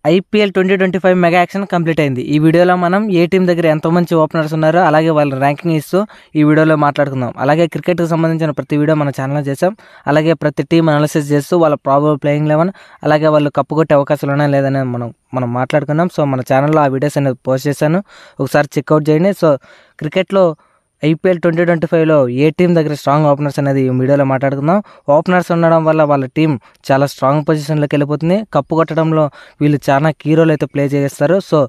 IPL 2025 mega action complete అయింది. ఈ వీడియోలో మనం ఏ టీం దగ్గర ఎంతో మంచి ఓపెనర్స్ ఉన్నారో అలాగే వాళ్ళ ర్యాంకింగ్ ఇస్తూ ఈ వీడియోలో మాట్లాడుకుందాం. అలాగే క్రికెట్కి సంబంధించిన ప్రతి వీడియో మన ఛానల్లో చేసాం. అలాగే ప్రతి టీం అనాలిసిస్ చేస్తూ వాళ్ళ ప్రాబబుల్ ప్లేయింగ్ 11 అలాగే వాళ్ళు కప్పు కొట్టే అవకాశాలు ఉన్నాయా లేదని మనం మాట్లాడుకున్నాం. సో మన ఛానల్లో ఆ వీడియోస్ అనేది పోస్ట్ చేశాను, ఒకసారి చెక్అవుట్ చేయండి. సో క్రికెట్లో ఐపీఎల్ 2025లో ఏ టీం దగ్గర స్ట్రాంగ్ ఓపెనర్స్ అనేది ఈ వీడియోలో మాట్లాడుకుందాం. ఓపెనర్స్ ఉండడం వల్ల వాళ్ళ టీం చాలా స్ట్రాంగ్ పొజిషన్లోకి వెళ్ళిపోతుంది. కప్పు కొట్టడంలో వీళ్ళు చాలా కీ రోల్ అయితే ప్లే చేస్తారు. సో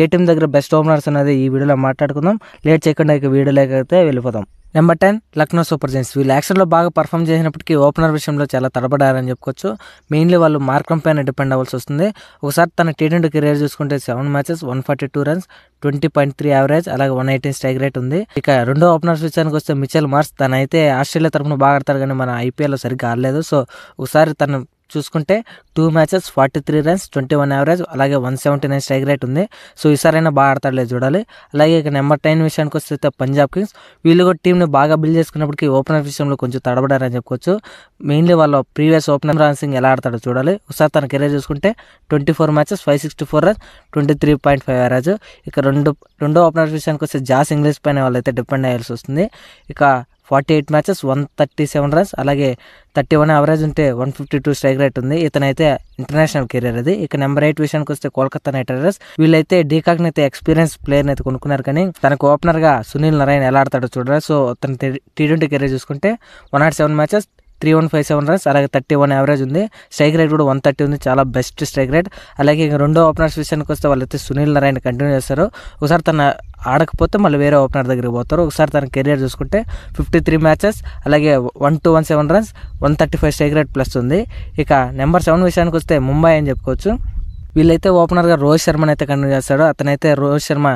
ఏ టీం దగ్గర బెస్ట్ ఓపెనర్స్ అనేది ఈ వీడియోలో మాట్లాడుకుందాం. లేట్ చేయకుండా ఇక వీడియోలోకి అయితే వెళ్ళిపోదాం. Number 10 Lucknow super Giants. వీళ్ళు యాక్షన్లో బాగా పర్ఫామ్ చేసినప్పటికీ ఓపెనర్ విషయంలో చాలా తడబడారని చెప్పుకోవచ్చు. మెయిన్లీ వాళ్ళు మార్క్రమ్ పైన డిపెండ్ అవ్వాల్సి వస్తుంది. ఒకసారి తన T20 కెరీర్ చూసుకుంటే 7 మ్యాచెస్ 142 రన్స్ 20.3 యావరేజ్ అలాగే 118 స్ట్రైక్ రేట్ ఉంది. ఇక రెండో ఓపెనర్స్ విషయానికి వస్తే మిచెల్ మార్ష్. తనైతే ఆస్ట్రేలియా తరఫున బాగా ఆడతారు కానీ మన ఐపీఎల్లో సరిగ్గా ఆడలేదు. సో ఒకసారి తను చూసుకుంటే 2 మ్యాచెస్ 43 రన్స్ 21 యావరేజ్ అలాగే 179 స్ట్రైక్ రేట్ ఉంది. సో ఈసారైనా బాగా ఆడతాడులేదు చూడాలి. అలాగే ఇక నెంబర్ 10 విషయానికి వస్తే పంజాబ్ కింగ్స్. వీళ్ళు కూడా టీంని బాగా బిల్డ్ చేసుకున్నప్పటికీ ఓపెనర్ విషయంలో కొంచెం తడబడారని చెప్పుకోవచ్చు. మెయిన్లీ వాళ్ళ ప్రీవియస్ ఓపెనర్ ఇమ్రాన్ సింగ్ ఎలా ఆడతాడో చూడాలి. ఒకసారి తన కెరీర్ చూసుకుంటే 24 మ్యాచెస్ 564 రన్స్ 23.5 యావరేజ్. ఇక రెండో ఓపెనర్ విషయానికి వస్తే జాస్ ఇంగ్లీష్ పైన వాళ్ళైతే డిపెండ్ అయ్యాల్సి వస్తుంది. ఇక 48 మ్యాచెస్ 137 రన్స్ అలాగే 31 యావరేజ్ ఉంటే 152 స్ట్రైక్ రేట్ ఉంది. ఇతనైతే ఇంటర్నేషనల్ కెరీర్ అది. ఇక నెంబర్ 8 విషయానికి వస్తే కోల్కతా నైట్ రైడర్స్. వీళ్ళైతే డీకాక్ని అయితే ఎక్స్పీరియన్స్ ప్లేయర్ని అయితే కొనుక్కున్నారు కానీ తనకు ఓపెనర్గా సునీల్ నారాయణ ఎలా ఆడతాడో చూడాలి. సో తన T20 కెరీర్ చూసుకుంటే 107 మ్యాచెస్ 3157 రన్స్ అలాగే 31 యావరేజ్ ఉంది. స్ట్రైక్ రేట్ కూడా 130 ఉంది, చాలా బెస్ట్ స్ట్రైక్ రేట్. అలాగే ఇక రెండో ఓపెనర్స్ విషయానికి వస్తే వాళ్ళైతే సునీల్ నారాయణ కంటిన్యూ చేస్తారు. ఒకసారి తన ఆడకపోతే మళ్ళీ వేరే ఓపెనర్ దగ్గరికి పోతారు. ఒకసారి తన కెరియర్ చూసుకుంటే 53 మ్యాచెస్ అలాగే 1217 రన్స్ 135 స్ట్రైక్ రేట్ ప్లస్ ఉంది. ఇక నెంబర్ 7 విషయానికి వస్తే ముంబై అని చెప్పుకోవచ్చు. వీళ్ళైతే ఓపెనర్గా రోహిత్ శర్మని అయితే కంటిన్యూ చేస్తాడు. అతనైతే రోహిత్ శర్మ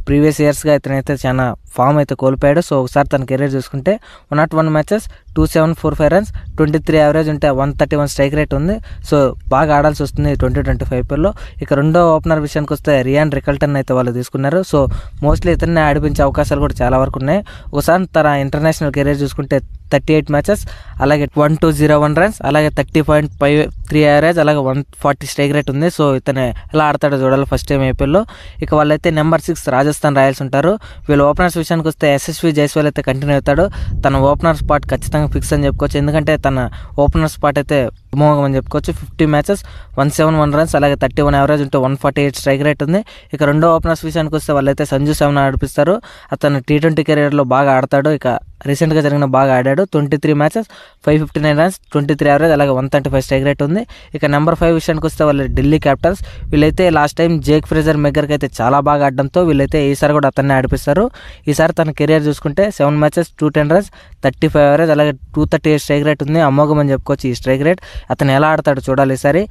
ప్రీవియస్ ఇయర్స్గా ఇతనైతే చాలా ఫామ్ అయితే కోల్పోయాడు. సో ఒకసారి తన కెరీర్ చూసుకుంటే 101 మ్యాచెస్ 2745 రన్స్ 23 యావరేజ్ ఉంటే 131 స్ట్రైక్ రేట్ ఉంది. సో బాగా ఆడాల్సి వస్తుంది 2025లో. ఇక రెండో ఓపెనర్ విషయానికి వస్తే రియాన్ రికల్టన్ అయితే వాళ్ళు తీసుకున్నారు. సో మోస్ట్లీ ఇతన్ని ఆడిపించే అవకాశాలు కూడా చాలా వరకు ఉన్నాయి. ఒకసారి తన ఇంటర్నేషనల్ కెరీర్ చూసుకుంటే 38 మ్యాచెస్ అలాగే 1201 రన్స్ అలాగే 30.53 యావరేజ్ అలాగే 140 స్ట్రైక్ రేట్ ఉంది. సో ఇతను ఎలా ఆడతాడో చూడాలి ఫస్ట్ టైం ఐపీఎల్లో. ఇక వాళ్ళైతే నెంబర్ 6 రాజస్థాన్ రాయల్స్ ఉంటారు. వీళ్ళు ఓపెనర్స్ విషయానికి వస్తే ఎస్ఎస్వి జైస్వాల్ అయితే కంటిన్యూ అవుతాడు. తన ఓపెనర్ స్పాట్ ఖచ్చితంగా ఫిక్స్ అని చెప్పుకోవచ్చు. ఎందుకంటే తన ఓపెనర్ స్పాట్ అయితే అమోఘం అని చెప్పుకోవచ్చు. 50 మ్యాచెస్ 171 రన్స్ అలాగే 31 యావరేజ్ ఉంటే 148 స్ట్రైక్ రేట్ ఉంది. ఇక రెండో ఓపెనర్స్ విషయానికి వస్తే వాళ్ళైతే సంజు శామ్సన్ నడిపిస్తారు. అతను T20 కెరీర్లో బాగా ఆడతాడు. ఇక రీసెంట్గా జరిగిన బాగా ఆడాడు. 23 మ్యాచెస్ 559 రన్స్ 23 యావరేజ్ అలాగే 135 స్ట్రైక్ రేట్ ఉంది. ఇక నెంబర్ 5 విషయానికి వస్తే వాళ్ళు ఢిల్లీ క్యాపిటల్స్. వీళ్ళైతే లాస్ట్ టైం జేక్ ఫ్రేజర్ మెగ్గర్కి అయితే చాలా బాగా ఆడడంతో వీళ్ళైతే ఈసారి కూడా అతన్ని ఆడిపిస్తారు. ఈసారి తన కెరీర్ చూసుకుంటే 7 మ్యాచెస్ 210 రన్స్ 35 యావరేజ్ అలాగే 238 స్ట్రైక్ రేట్ ఉంది. అమోఘం అని చెప్పుకోవచ్చు ఈ స్ట్రైక్ రేట్. అతను ఎలా ఆడతాడో చూడాలి ఈసారి.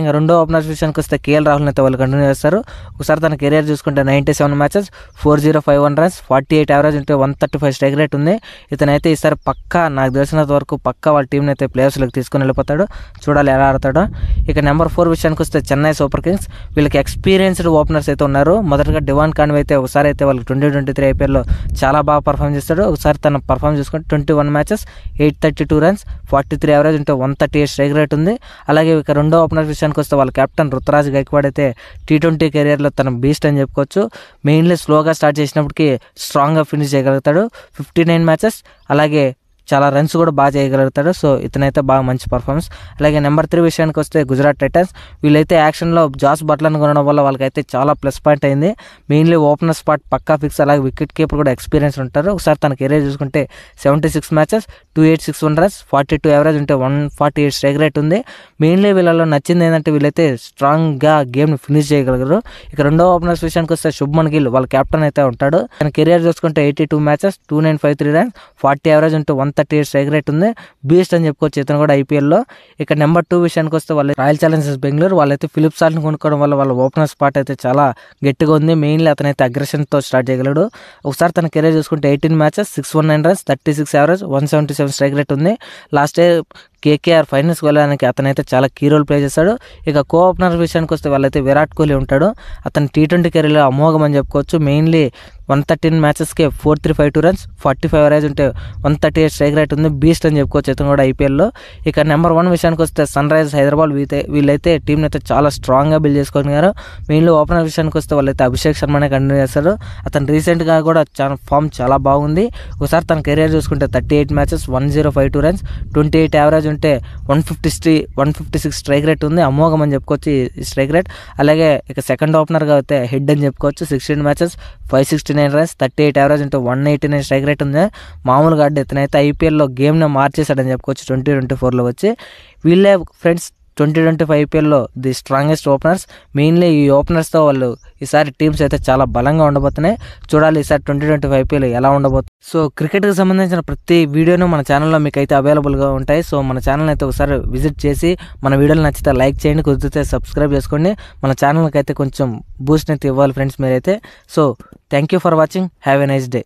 ఇంకా రెండో ఓపెనర్స్ విషయానికి వస్తే కేఎల్ రాహుల్ అయితే వాళ్ళు కంటిన్యూ చేస్తారు. ఒకసారి తన కెరీర్ చూసుకుంటే 97 మ్యాచెస్ 4051 రన్స్ 48 యావరేజ్ ఉంటే 135 స్ట్రైక్ రేట్ ఉంది. ఇతనైతే ఈసారి పక్కా నాకు తెలిసినంత వరకు పక్కా వాళ్ళ టీంని అయితే ప్లేయర్స్లోకి తీసుకుని వెళ్ళిపోతాడు. చూడాలి ఎలా ఆడతాడో. ఇక నెంబర్ 4 విషయానికి వస్తే చెన్నై సూపర్ కింగ్స్. వీళ్ళకి ఎక్స్పీరియన్స్డ్ ఓపెనర్స్ అయితే ఉన్నారు. మొదటగా డివాన్ కాన్వే అయితే ఒకసారి అయితే వాళ్ళకి 2023 ఐపీఎల్లో చాలా బాగా పర్ఫామ్ చేస్తాడు. ఒకసారి తన పర్ఫామ్ చూసుకుంటే 21 మ్యాచెస్ 832 రన్స్ 43 యావరేజ్ ఉంటే 138 స్ట్రైక్ రేట్ ఉంది. అలాగే ఇక రెండో ఓపెనర్ విషయానికి వస్తే వాళ్ళ కెప్టెన్ రుతురాజ్ గైక్వాడ్ అయితే T20 కెరియర్లో తన బీస్ట్ అని చెప్పుకోవచ్చు. మెయిన్లీ స్లోగా స్టార్ట్ చేసినప్పటికీ స్ట్రాంగ్గా ఫినిష్ చేయగలుగుతాడు. 59 మ్యాచెస్ అలాగే చాలా రన్స్ కూడా బాగా చేయగలుగుతాడు. సో ఇతనైతే బాగా మంచి పర్ఫార్మెన్స్. అలాగే నెంబర్ 3 విషయానికి వస్తే గుజరాత్ టైటన్స్. వీళ్ళైతే యాక్షన్లో జాస్ బట్లర్ని కొనడం వల్ల వాళ్ళకైతే చాలా ప్లస్ పాయింట్ అయింది. మెయిన్లీ ఓపెనర్ స్పాట్ పక్కా ఫిక్స్ అలాగే వికెట్ కీపర్ కూడా ఎక్స్పీరియన్స్ ఉంటారు. ఒకసారి తన కెరీర్ చూసుకుంటే 76 మ్యాచెస్ 2861 రన్స్ 42 యావరేజ్ ఉంటే 148 స్ట్రైక్ రేట్ ఉంది. మెయిన్లీ వీళ్ళలో నచ్చింది ఏంటంటే వీళ్ళైతే స్ట్రాంగ్గా గేమ్ని ఫినిష్ చేయగలరు. ఇక రెండో ఓపెనర్స్ విషయానికి వస్తే శుభ్మన్ గిల్ వాళ్ళ కెప్టెన్ అయితే ఉంటాడు. తన కెరీర్ చూసుకుంటే 82 మ్యాచెస్ 2953 రన్స్ 40 యావరేజ్ ఉంటే 138 స్ట్రైక్ రేట్ ఉంది. బీస్ట్ అని చెప్పుకోవచ్చు ఇతను కూడా ఐపీఎల్లో. ఇక నెంబర్ 2 విషయానికి వస్తే వాళ్ళు రాయల్ ఛాలెంజర్స్ బెంగళూరు. వాళ్ళైతే ఫిలిప్ సాల్ట్ని కొనుక్కోవడం వల్ల వాళ్ళ ఓపెనర్ స్పాట్ అయితే చాలా గట్టిగా ఉంది. మెయిన్లీ అతనైతే అగ్రెషన్తో స్టార్ట్ చేయగలడు. ఒకసారి తన కెరీర్ చూసుకుంటే 18 matches 619 runs 36 average 177 strike rate ఉంది. లాస్ట్ ఇయర్ కేకేఆర్ ఫైనల్స్కి వెళ్ళడానికి అతనైతే చాలా కీ రోల్ ప్లే చేశాడు. ఇక కో ఓపెనర్ విషయానికి వస్తే వాళ్ళైతే విరాట్ కోహ్లీ ఉంటాడు. అతను టీ20 కెరీర్లో అమోఘం అని చెప్పుకోవచ్చు. మెయిన్లీ 113 మ్యాచెస్కి 4,352 రన్స్, 45 యావరేజ్ ఉంటే 138 స్ట్రైక్ రేట్ ఉంది. బీస్ట్ అని చెప్పుకోవచ్చు ఇతను కూడా ఐపీఎల్లో. ఇక నెంబర్ 1 విషయానికి వస్తే సన్ రైజర్స్ హైదరాబాద్ వీళ్ళైతే టీంని అయితే చాలా స్ట్రాంగ్గా బిల్డ్ చేసుకున్నారు. మెయిన్లీ ఓపెనర్ విషయానికి వస్తే వాళ్ళైతే అభిషేక్ శర్మనే కంటిన్యూ చేస్తారు. అతను రీసెంట్గా కూడా ఫామ్ చాలా బాగుంది. ఒకసారి తన కెరీర్ చూసుకుంటే 38 మ్యాచెస్ 1052 రన్స్, 28 యావరేజ్ ఉంటే 156 స్ట్రైక్ రేట్ ఉంది. అమోఘం అని చెప్పుకోవచ్చు ఈ స్ట్రైక్ రేట్. అలాగే ఇక సెకండ్ ఓపెనర్గా అయితే హెడ్ అని చెప్పుకోవచ్చు. 16 మ్యాచెస్ 569 రన్స్, 38 యావరేజ్ ఉంటే 189 స్ట్రైక్ రేట్ ఉంది. మామూలుగా ఇతనైతే ఐపీఎల్లో గేమ్ని మార్చేశాడని చెప్పుకోవచ్చు 2024లో వచ్చి. వీళ్ళే ఫ్రెండ్స్ 2025 ఐపీఎల్లో ది స్ట్రాంగెస్ట్ ఓపెనర్స్. మెయిన్లీ ఈ ఓపెనర్స్తో వాళ్ళు ఈసారి టీమ్స్ అయితే చాలా బలంగా ఉండబోతున్నాయి. చూడాలి ఈసారి 2025 ఐపీఎల్ ఎలా ఉండబోతుంది. సో క్రికెట్కి సంబంధించిన ప్రతి వీడియోను మన ఛానల్లో మీకు అయితే అవైలబుల్గా ఉంటాయి. సో మన ఛానల్ అయితే ఒకసారి విజిట్ చేసి మన వీడియోలు నచ్చితే లైక్ చేయండి, కుదిరితే సబ్స్క్రైబ్ చేసుకోండి. మన ఛానల్కి అయితే కొంచెం బూస్ట్ అయితే ఇవ్వాలి ఫ్రెండ్స్ మీరైతే. So thank you for watching. Have a nice day.